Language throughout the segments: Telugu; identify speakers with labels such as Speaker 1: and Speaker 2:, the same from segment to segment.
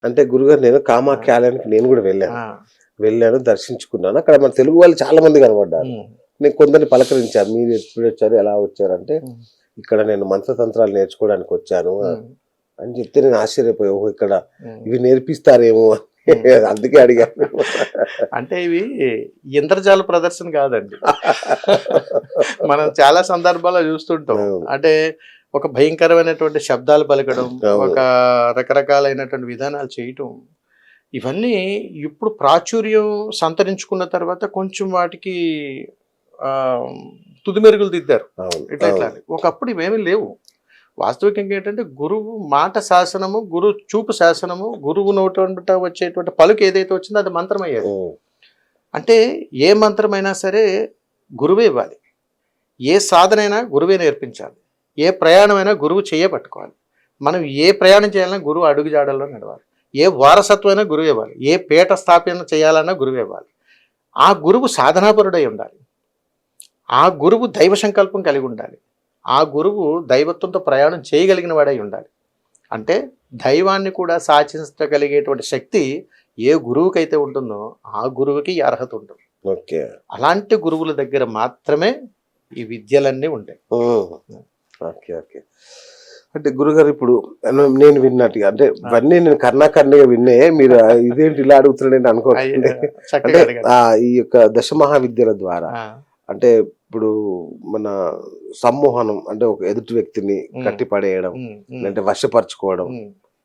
Speaker 1: అంటే గురుగారు నేను కామాఖ్య ఆలయానికి నేను కూడా వెళ్ళాను, దర్శించుకున్నాను. అక్కడ మన తెలుగు వాళ్ళు చాలా మంది కనబడ్డారు. నేను కొందరిని పలకరించాను, మీరు ఎప్పుడు వచ్చారు, ఎలా వచ్చారంటే ఇక్కడ నేను మంత్రతంత్రాలు నేర్చుకోవడానికి వచ్చాను అని చెప్తే నేను ఆశ్చర్యపోయా, ఓహో ఇక్కడ ఇవి నేర్పిస్తారేమో అందుకే అడిగాను.
Speaker 2: అంటే ఇవి ఇంద్రజాల ప్రదర్శన కాదండి. మనం చాలా సందర్భాల్లో చూస్తుంటాం. అంటే ఒక భయంకరమైనటువంటి శబ్దాలు పలకడం, ఒక రకరకాలైనటువంటి విధానాలు చేయటం, ఇవన్నీ ఇప్పుడు ప్రాచుర్యం సంతరించుకున్న తర్వాత కొంచెం వాటికి తుదిమెరుగులు దిద్దారు. ఇట్లా ఒకప్పుడు ఇవేమీ లేవు. వాస్తవికంగా ఏంటంటే గురువు మాట శాసనము, గురువు చూపు శాసనము, గురువు నోట వచ్చేటువంటి పలుకు ఏదైతే వచ్చిందో అది మంత్రం అయ్యేది. అంటే ఏ మంత్రమైనా సరే గురువే ఇవ్వాలి, ఏ సాధనైనా గురువే నేర్పించాలి, ఏ ప్రయాణమైనా గురువు చేయబట్టుకోవాలి. మనం ఏ ప్రయాణం చేయాలన్నా గురువు అడుగుజాడల్లో నడవాలి, ఏ వారసత్వమైనా గురువు ఇవ్వాలి, ఏ పీఠ స్థాపన చేయాలన్నా గురువు ఇవ్వాలి. ఆ గురువు సాధనాపరుడై ఉండాలి, ఆ గురువు దైవ సంకల్పం కలిగి ఉండాలి, ఆ గురువు దైవత్వంతో ప్రయాణం చేయగలిగిన వాడై ఉండాలి. అంటే దైవాన్ని కూడా సాధించగలిగేటువంటి శక్తి ఏ గురువుకైతే ఉంటుందో ఆ గురువుకి ఈ అర్హత ఉంటుంది. అలాంటి గురువుల దగ్గర మాత్రమే ఈ విద్యలన్నీ ఉంటాయి.
Speaker 1: అంటే గురుగారు ఇప్పుడు నేను విన్నట్టుగా, అంటే ఇవన్నీ నేను కర్ణాకర్ణిగా విన్నే, మీరు ఇదేంటి ఇలా అడుగుతున్నాడని అనుకోండి. అంటే ఈ యొక్క దశమహావిద్యల ద్వారా అంటే ఇప్పుడు మన సమ్మోహనం, అంటే ఒక ఎదుటి వ్యక్తిని కట్టిపడేయడం, అంటే వశపరచుకోవడం,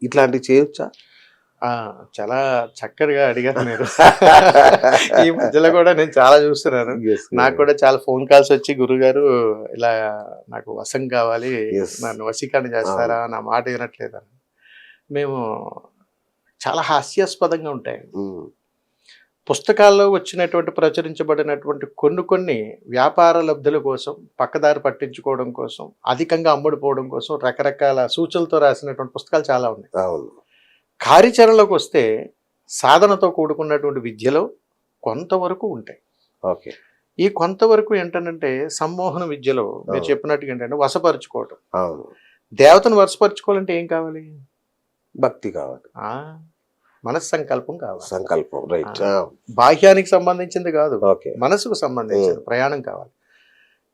Speaker 1: ఇట్లాంటివి చేయొచ్చా?
Speaker 2: చాలా చక్కగా అడిగారు మీరు. ఈ మధ్యలో కూడా నేను చాలా చూస్తున్నాను. నాకు కూడా చాలా ఫోన్ కాల్స్ వచ్చి, గురుగారు ఇలా నాకు వశం కావాలి, నన్ను వశీకరణ చేస్తారా, నా మాట వినట్లేదని. మేము చాలా హాస్యాస్పదంగా ఉంటాయి. పుస్తకాల్లో వచ్చినటువంటి ప్రచురించబడినటువంటి కొన్ని వ్యాపార లబ్ధుల కోసం, పక్కదారి పట్టించుకోవడం కోసం, అధికంగా అమ్ముడుపోవడం కోసం రకరకాల సూచనలతో రాసినటువంటి పుస్తకాలు చాలా ఉన్నాయి. కార్యాచరణలోకి వస్తే సాధనతో కూడుకున్నటువంటి విద్యలో కొంతవరకు ఉంటాయి. ఈ కొంతవరకు ఏంటంటే సమ్మోహన విద్యలో మీరు చెప్పినట్టుగా ఏంటంటే వశపరుచుకోవటం. దేవతను వశపరుచుకోవాలంటే ఏం కావాలి?
Speaker 1: భక్తి కావాలి,
Speaker 2: మనస్సంకల్పం కావాలి.
Speaker 1: సంకల్పం, రైట్.
Speaker 2: బాహ్యానికి సంబంధించింది కాదు, మనసుకు సంబంధించిన ప్రయాణం కావాలి.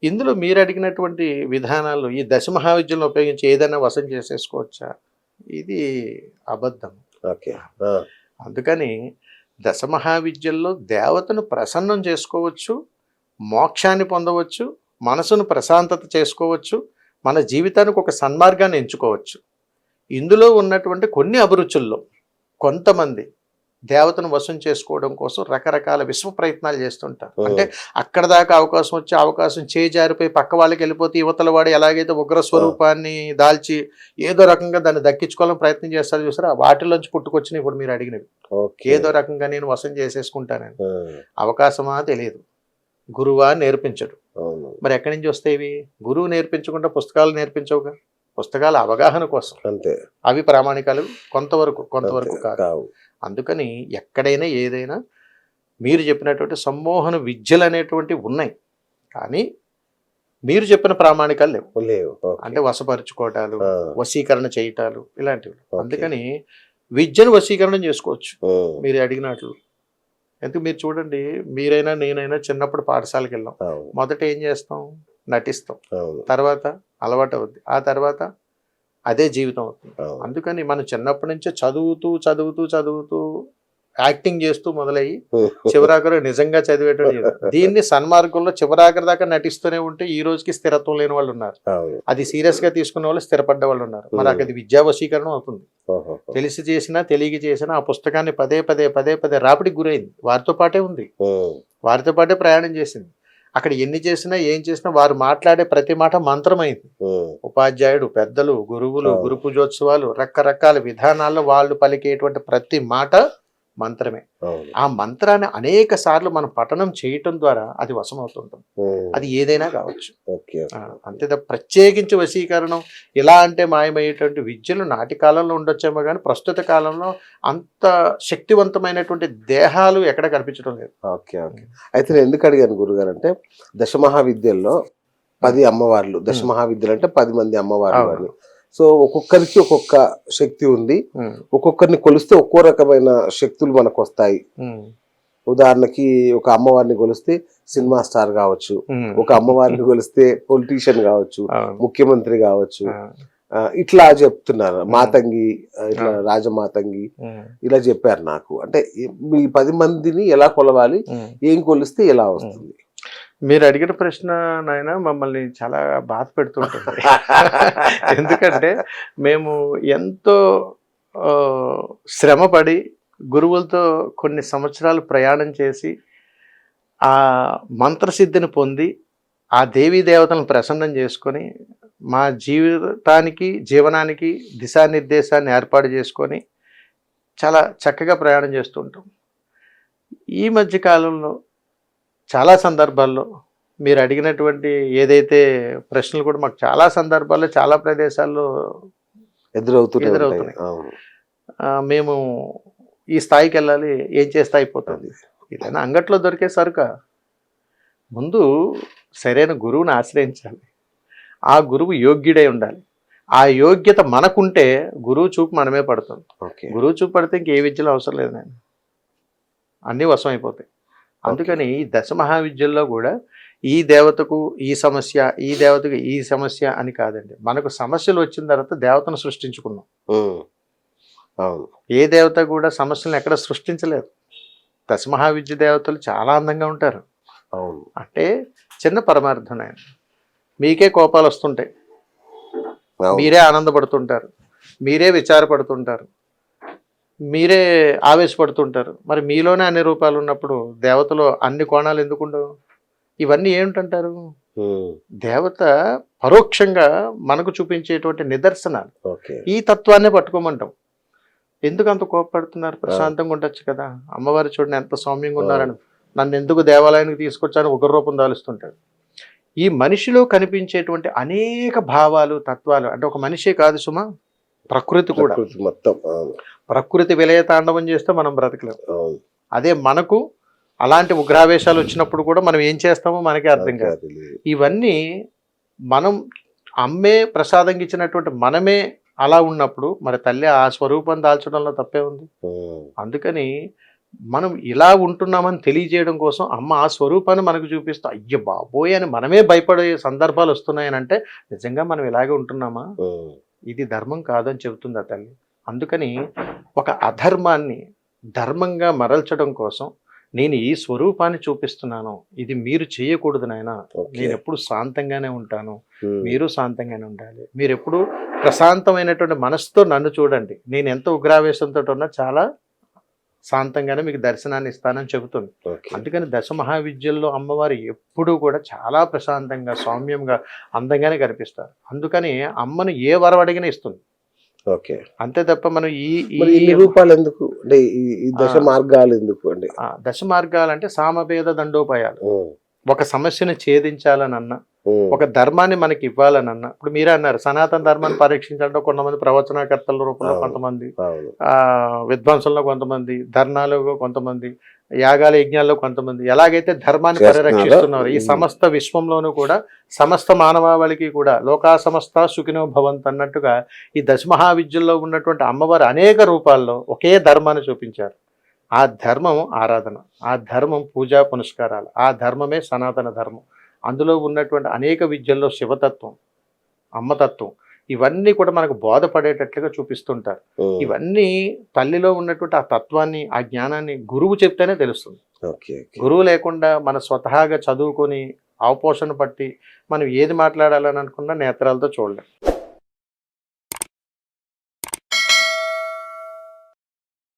Speaker 2: ఇందులో మీరు అడిగినటువంటి విధానాలు ఈ దశమహావిద్యలను ఉపయోగించి ఏదైనా వశం చేసేసుకోవచ్చా? ఇది అబద్ధం. అందుకని దశమహావిద్యల్లో దేవతను ప్రసన్నం చేసుకోవచ్చు, మోక్షాన్ని పొందవచ్చు, మనసును ప్రశాంతత చేసుకోవచ్చు, మన జీవితానికి ఒక సన్మార్గాన్ని ఎంచుకోవచ్చు. ఇందులో ఉన్నటువంటి కొన్ని అభిరుచుల్లో కొంతమంది దేవతను వశం చేసుకోవడం కోసం రకరకాల విశ్వ ప్రయత్నాలు చేస్తుంటారు. అంటే అక్కడ దాకా అవకాశం వచ్చి అవకాశం చేజారిపోయి పక్క వాళ్ళకి వెళ్ళిపోతే యువతల వాడు ఎలాగైతే ఉగ్రస్వరూపాన్ని దాల్చి ఏదో రకంగా దాన్ని దక్కించుకోవాలని ప్రయత్నం చేస్తారు చూసారా, వాటిలోంచి పుట్టుకొచ్చినాయి ఇప్పుడు మీరు అడిగినవి. ఏదో రకంగా నేను వశం చేసేసుకుంటానని. అవకాశమా తెలియదు, గురువా నేర్పించడు. మరి ఎక్కడి నుంచి వస్తాయి? గురువు నేర్పించకుండా పుస్తకాలు నేర్పించవుగా. పుస్తకాల అవగాహన కోసం
Speaker 1: అంతే,
Speaker 2: అవి ప్రామాణికాలు కొంతవరకు కాదు. అందుకని ఎక్కడైనా ఏదైనా మీరు చెప్పినటువంటి సమ్మోహన విద్యలు అనేటువంటి ఉన్నాయి, కానీ మీరు చెప్పిన ప్రామాణికాలు లేవు. అంటే వశపరుచుకోవటాలు, వశీకరణ చేయటాలు ఇలాంటివి. అందుకని విద్యను వశీకరణం చేసుకోవచ్చు మీరు అడిగినట్లు. ఎందుకు మీరు చూడండి, మీరైనా నేనైనా చిన్నప్పుడు పాఠశాలకు వెళ్ళాం. మొదట ఏం చేస్తాం? నటిస్తాం. తర్వాత అలవాటు అవుద్ది, ఆ తర్వాత అదే జీవితం అవుతుంది. అందుకని మనం చిన్నప్పటి నుంచే చదువుతూ యాక్టింగ్ చేస్తూ మొదలయ్యి చివరాఖరు నిజంగా చదివేటువంటి దీన్ని సన్మార్గంలో చివరాఖరి దాకా నటిస్తూనే ఉంటే ఈ రోజుకి స్థిరత్వం లేని వాళ్ళు ఉన్నారు. అది సీరియస్ గా తీసుకునే వాళ్ళు స్థిరపడ్డ వాళ్ళు ఉన్నారు. మరి అది విద్యా వశీకరణం అవుతుంది. తెలిసి చేసినా తెలియక చేసినా ఆ పుస్తకాన్ని పదే పదే రాపిడికి గురైంది. వారితో పాటే ఉంది, వారితో పాటే ప్రయాణం చేసింది. అక్కడ ఎన్ని చేసినా ఏం చేసినా వారు మాట్లాడే ప్రతి మాట మంత్రమైంది. ఉపాధ్యాయుడు, పెద్దలు, గురువులు, గురు పూజోత్సవాలు, రకరకాల విధానాల్లో వాళ్ళు పలికేటువంటి ప్రతి మాట మంత్రమే. ఆ మంత్రాన్ని అనేక సార్లు మనం పఠనం చేయటం ద్వారా అది వశమవుతుంటుంది. అది ఏదైనా కావచ్చు. అంతే ప్రత్యేకించి వశీకరణం ఇలా అంటే మాయమయ్యేటువంటి విద్యలు నాటి కాలంలో ఉండొచ్చేమో కానీ ప్రస్తుత కాలంలో అంత శక్తివంతమైనటువంటి దేహాలు ఎక్కడ కనిపించడం లేదు.
Speaker 1: అయితే నేను ఎందుకు అడిగాను గురుగారు అంటే, దశమహావిద్యల్లో 10 అమ్మవార్లు, దశమహావిద్యలు అంటే 10 మంది అమ్మవార్లు అని సో ఒక్కొక్కరికి ఒక్కొక్క శక్తి ఉంది, ఒక్కొక్కరిని కొలిస్తే ఒక్కో రకమైన శక్తులు మనకు వస్తాయి. ఉదాహరణకి ఒక అమ్మవారిని కొలిస్తే సినిమా స్టార్ కావచ్చు, ఒక అమ్మవారిని కొలిస్తే పొలిటీషియన్ కావచ్చు, ముఖ్యమంత్రి కావచ్చు, ఇట్లా చెప్తున్నారు. మాతంగి, ఇట్లా రాజమాతంగి ఇలా చెప్పారు నాకు. అంటే మీ 10 మందిని ఎలా కొలవాలి, ఏం కొలిస్తే ఎలా వస్తుంది?
Speaker 2: మీరు అడిగిన ప్రశ్న నాయన మమ్మల్ని చాలా బాధ పెడుతుంటుంది. ఎందుకంటే మేము ఎంతో శ్రమపడి గురువులతో కొన్ని సంవత్సరాలు ప్రయాణం చేసి ఆ మంత్రసిద్ధిని పొంది ఆ దేవీ దేవతలను ప్రసన్నం చేసుకొని మా జీవనానికి దిశానిర్దేశాన్ని ఏర్పాటు చేసుకొని చాలా చక్కగా ప్రయాణం చేస్తుంటాం. ఈ మధ్య కాలంలో చాలా సందర్భాల్లో మీరు అడిగినటువంటి ఏదైతే ప్రశ్నలు కూడా మాకు చాలా సందర్భాల్లో చాలా ప్రదేశాల్లో ఎదురవుతున్నాయి. మేము ఈ స్థాయికి వెళ్ళాలి, ఏం చేస్తే అయిపోతుంది. ఇదైనా అంగట్లో దొరికే సరుక. ముందు సరైన గురువుని ఆశ్రయించాలి, ఆ గురువు యోగ్యుడై ఉండాలి. ఆ యోగ్యత మనకుంటే గురువు చూపు మనమే పడుతుంది. గురువు చూపు పడితే ఇంకే విద్యలో అవసరం లేదు, నేను అన్నీ వశం అయిపోతాయి. అందుకని ఈ దశ మహావిద్యల్లో కూడా ఈ దేవతకు ఈ సమస్య, ఈ దేవతకు ఈ సమస్య అని కాదండి. మనకు సమస్యలు వచ్చిన తర్వాత దేవతను సృష్టించుకున్నాం. ఏ దేవత కూడా సమస్యలను ఎక్కడ సృష్టించలేదు. దశ మహావిద్య దేవతలు చాలా అందంగా ఉంటారు. అంటే చిన్న పరమార్థం ఆయన. మీకే కోపాలు వస్తుంటాయి, మీరే ఆనందపడుతుంటారు, మీరే విచారపడుతుంటారు, మీరే ఆవేశపడుతుంటారు. మరి మీలోనే అన్ని రూపాలు ఉన్నప్పుడు దేవతలో అన్ని కోణాలు ఎందుకుండవు? ఇవన్నీ ఏమిటంటారు? దేవత పరోక్షంగా మనకు చూపించేటువంటి నిదర్శనాలు. ఈ తత్వాన్నే పట్టుకోమంటాం. ఎందుకు అంత కోపపడుతున్నారు? ప్రశాంతంగా ఉండొచ్చు కదా. అమ్మవారి చూడండి ఎంత సౌమ్యంగా ఉన్నారని, నన్ను ఎందుకు దేవాలయానికి తీసుకొచ్చాను ఉగ్ర రూపం దాలుస్తుంటాడు. ఈ మనిషిలో కనిపించేటువంటి అనేక భావాలు, తత్వాలు, అంటే ఒక మనిషే కాదు సుమా, ప్రకృతి కూడా
Speaker 1: మొత్తం.
Speaker 2: ప్రకృతి విలయ తాండవం చేస్తే మనం బ్రతకలేం. అదే మనకు అలాంటి ఉగ్రావేశాలు వచ్చినప్పుడు కూడా మనం ఏం చేస్తామో మనకే అర్థం కాదు. ఇవన్నీ మనం అమ్మే ప్రసాదంగా ఇచ్చినటువంటి మనమే అలా ఉన్నప్పుడు మరి తల్లి ఆ స్వరూపం దాల్చడంలో తప్పే ఉంది. అందుకని మనం ఇలా ఉంటున్నామని తెలియజేయడం కోసం అమ్మ ఆ స్వరూపాన్ని మనకు చూపిస్తూ అయ్య బాబోయ్ అని మనమే భయపడే సందర్భాలు వస్తున్నాయని అంటే నిజంగా మనం ఇలాగే ఉంటున్నామా? ఇది ధర్మం కాదని చెబుతుంది ఆ తల్లి. అందుకని ఒక అధర్మాన్ని ధర్మంగా మరల్చడం కోసం నేను ఈ స్వరూపాన్ని చూపిస్తున్నాను. ఇది మీరు చేయకూడదు నాయనా. నేను ఎప్పుడు శాంతంగానే ఉంటాను, మీరు శాంతంగానే ఉండాలి. మీరు ఎప్పుడు ప్రశాంతమైనటువంటి మనసుతో నన్ను చూడండి. నేను ఎంత ఉగ్రావేశంతో ఉన్నా చాలా శాంతంగానే మీకు దర్శనాన్ని ఇస్తానని చెబుతుంది. అందుకని దశ మహావిద్యల్లో అమ్మవారు ఎప్పుడూ కూడా చాలా ప్రశాంతంగా, సౌమ్యంగా, అందంగానే కనిపిస్తారు. అందుకని అమ్మను ఏ వరం అడిగినా ఇస్తుంది. అంతే తప్ప మనం ఈ
Speaker 1: రూపాలు ఎందుకు, అంటే ఈ దశ మార్గాలు ఎందుకు అండి?
Speaker 2: దశ మార్గాలు అంటే సామవేద దండోపాయాలు. ఒక సమస్యను ఛేదించాలనన్నా, ఒక ధర్మాన్ని మనకి ఇవ్వాలనన్నా, ఇప్పుడు మీరే అన్నారు సనాతన ధర్మాన్ని పరీక్షించాలంటే కొంతమంది ప్రవచనకర్తల రూపంలో కొంతమంది, విద్వాంసుల్లో కొంతమంది, ధర్నాలు కొంతమంది, యాగాల యజ్ఞాల్లో కొంతమంది, ఎలాగైతే ధర్మాన్ని పరిరక్షిస్తున్నారు ఈ సమస్త విశ్వంలోనూ కూడా సమస్త మానవాళికి కూడా లోకా సమస్త సుఖినో భవంతు అన్నట్టుగా ఈ దశ మహావిద్యల్లో ఉన్నటువంటి అమ్మవారు అనేక రూపాల్లో ఒకే ధర్మాన్ని చూపించారు. ఆ ధర్మం ఆరాధన, ఆ ధర్మం పూజా పునస్కారాలు, ఆ ధర్మమే సనాతన ధర్మం. అందులో ఉన్నటువంటి అనేక విద్యల్లో శివతత్వం, అమ్మతత్వం, ఇవన్నీ కూడా మనకు బోధపడేటట్లుగా చూపిస్తుంటారు. ఇవన్నీ తల్లిలో ఉన్నటువంటి ఆ తత్వాన్ని, ఆ జ్ఞానాన్ని గురువు చెప్తేనే తెలుస్తుంది. గురువు లేకుండా మన స్వతహాగా చదువుకొని అవపోషణ పట్టి మనం ఏది మాట్లాడాలని అనుకున్నా నేత్రాలతో చూడలేం.